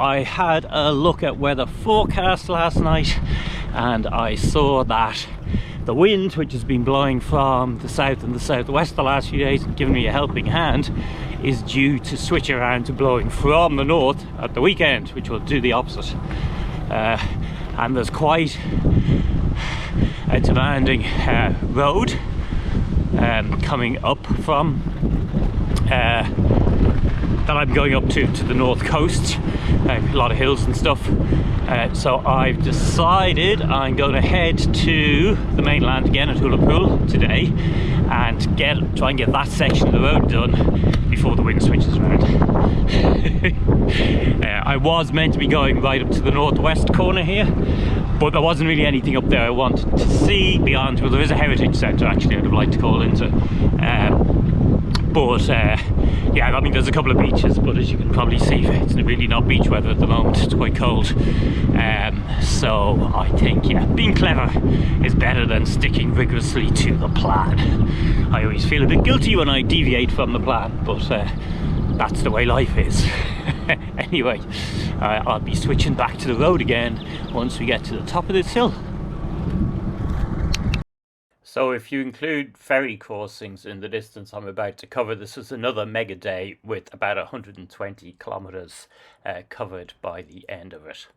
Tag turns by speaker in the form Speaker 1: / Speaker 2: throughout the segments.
Speaker 1: I had a look at weather forecast last night and I saw that the wind, which has been blowing from the south and the southwest the last few days and giving me a helping hand, is due to switch around to blowing from the north at the weekend, which will do the opposite. And there's quite a demanding road coming up from that I'm going up to the north coast, a lot of hills and stuff. So I've decided I'm going to head to the mainland again at Ullapool today and try and get that section of the road done before the wind switches around. I was meant to be going right up to the northwest corner here, but there wasn't really anything up there I wanted to see beyond. Well, there is a heritage centre actually I'd have liked to call into. Yeah, I mean there's a couple of beaches, but as you can probably see, it's really not beach weather at the moment. It's quite cold. So I think, yeah, being clever is better than sticking rigorously to the plan. I always feel a bit guilty when I deviate from the plan, but that's the way life is. Anyway, I'll be switching back to the road again once we get to the top of this hill. So if you include ferry crossings in the distance I'm about to cover, this is another mega day with about 120 kilometres covered by the end of it.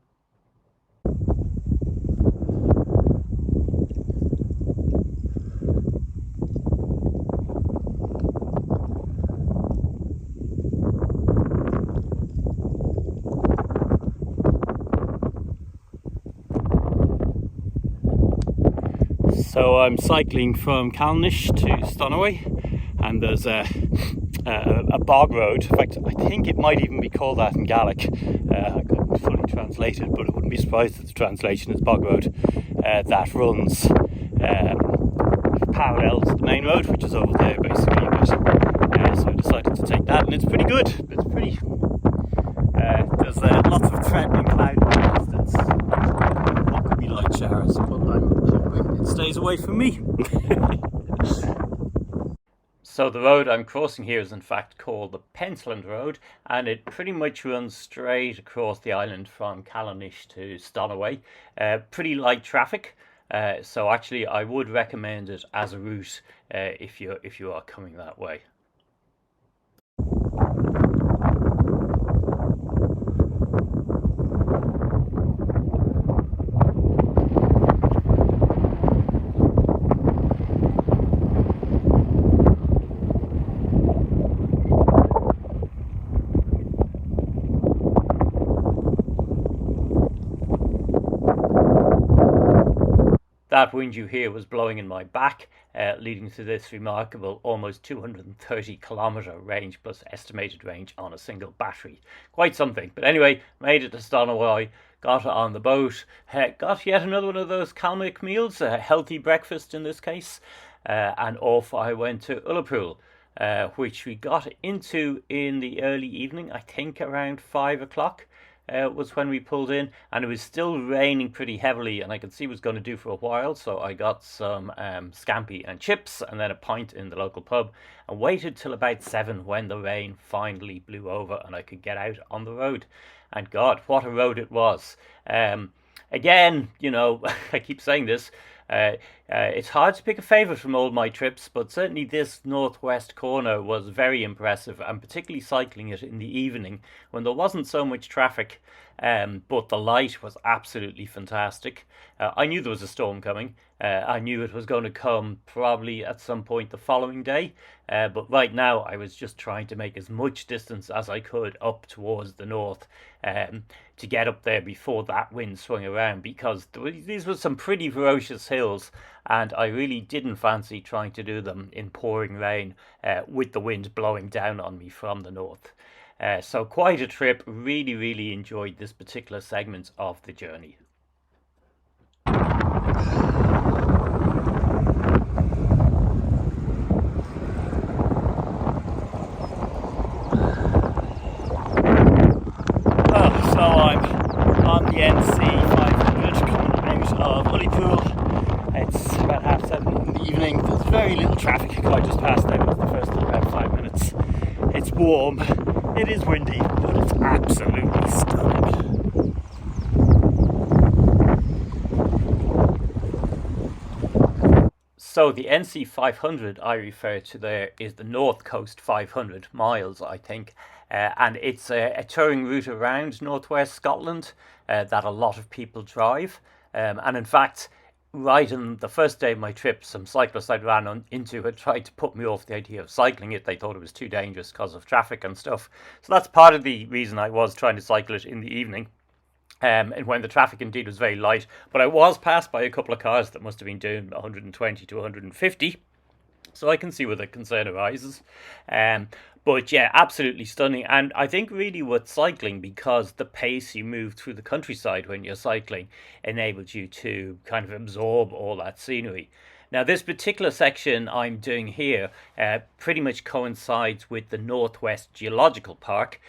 Speaker 1: So I'm cycling from Callanish to Stonaway, and there's a bog road. In fact, I think it might even be called that in Gaelic. I couldn't fully translate it, but I wouldn't be surprised if the translation is bog road, that runs parallel to the main road, which is over there basically. So I decided to take that, and it's pretty good. It's pretty. There's lots of threatening cloud in the distance. What could be light showers, but I'm hoping it stays away from me. So the road I'm crossing here is in fact called the Pentland Road, and it pretty much runs straight across the island from Callanish to Stonaway. Pretty light traffic, so actually I would recommend it as a route if you are coming that way. That wind you hear was blowing in my back, leading to this remarkable almost 230 kilometre range plus estimated range on a single battery. Quite something. But anyway, made it to Stonaway, got on the boat, got yet another one of those Callanish meals, a healthy breakfast in this case, and off I went to Ullapool, which we got into in the early evening, I think around 5 o'clock. Was when we pulled in, and it was still raining pretty heavily, and I could see it was going to do for a while, so I got some scampi and chips and then a pint in the local pub and waited till about 7 when the rain finally blew over and I could get out on the road. And God, what a road it was. Again, you know, I keep saying this, it's hard to pick a favourite from all my trips, but certainly this northwest corner was very impressive, and particularly cycling it in the evening when there wasn't so much traffic, but the light was absolutely fantastic. I knew there was a storm coming. I knew it was going to come probably at some point the following day, but right now I was just trying to make as much distance as I could up towards the north to get up there before that wind swung around, because these were some pretty ferocious hills and I really didn't fancy trying to do them in pouring rain with the wind blowing down on me from the north. So quite a trip. Really enjoyed this particular segment of the journey. So I'm on the NC500 coming out of Ullapool. It's about 7:30 in the evening. There's very little traffic. I just passed out the first about 5 minutes. It's warm, it is windy, but it's absolutely stunning. So the NC500 I refer to there is the North Coast 500 miles, I think, and it's a touring route around northwest Scotland that a lot of people drive. And in fact, right on the first day of my trip, some cyclists I ran into had tried to put me off the idea of cycling it. They thought it was too dangerous because of traffic and stuff. So that's part of the reason I was trying to cycle it in the evening. And when the traffic indeed was very light, but I was passed by a couple of cars that must have been doing 120 to 150, so I can see where the concern arises. But yeah, absolutely stunning. And I think really with cycling, because the pace you move through the countryside when you're cycling enables you to kind of absorb all that scenery. Now, this particular section I'm doing here pretty much coincides with the Northwest Geological Park,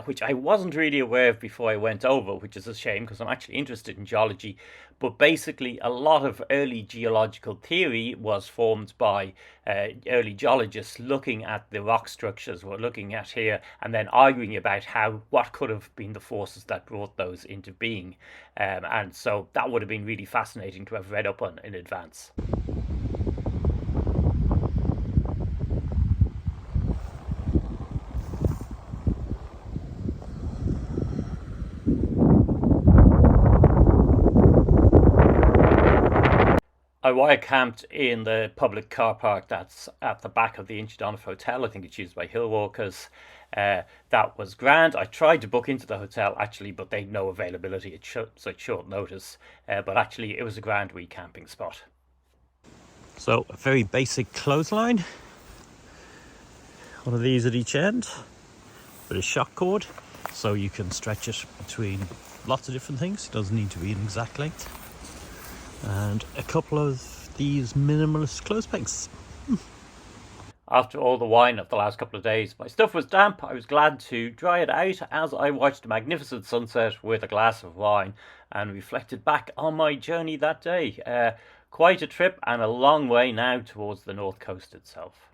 Speaker 1: which I wasn't really aware of before I went over, which is a shame because I'm actually interested in geology. But basically, a lot of early geological theory was formed by early geologists looking at the rock structures we're looking at here and then arguing about what could have been the forces that brought those into being. And so that would have been really fascinating to have read up on in advance. I wire camped in the public car park that's at the back of the Inchnadamph Hotel. I think it's used by hill walkers. That was grand. I tried to book into the hotel actually, but they'd no availability at such short notice. But actually, it was a grand wee camping spot. So, a very basic clothesline. One of these at each end. Bit of shock cord, so you can stretch it between lots of different things. It doesn't need to be an exact length. And a couple of these minimalist clothes pegs. After all the wine of the last couple of days, my stuff was damp. I was glad to dry it out as I watched a magnificent sunset with a glass of wine and reflected back on my journey that day. Quite a trip and a long way now towards the north coast itself.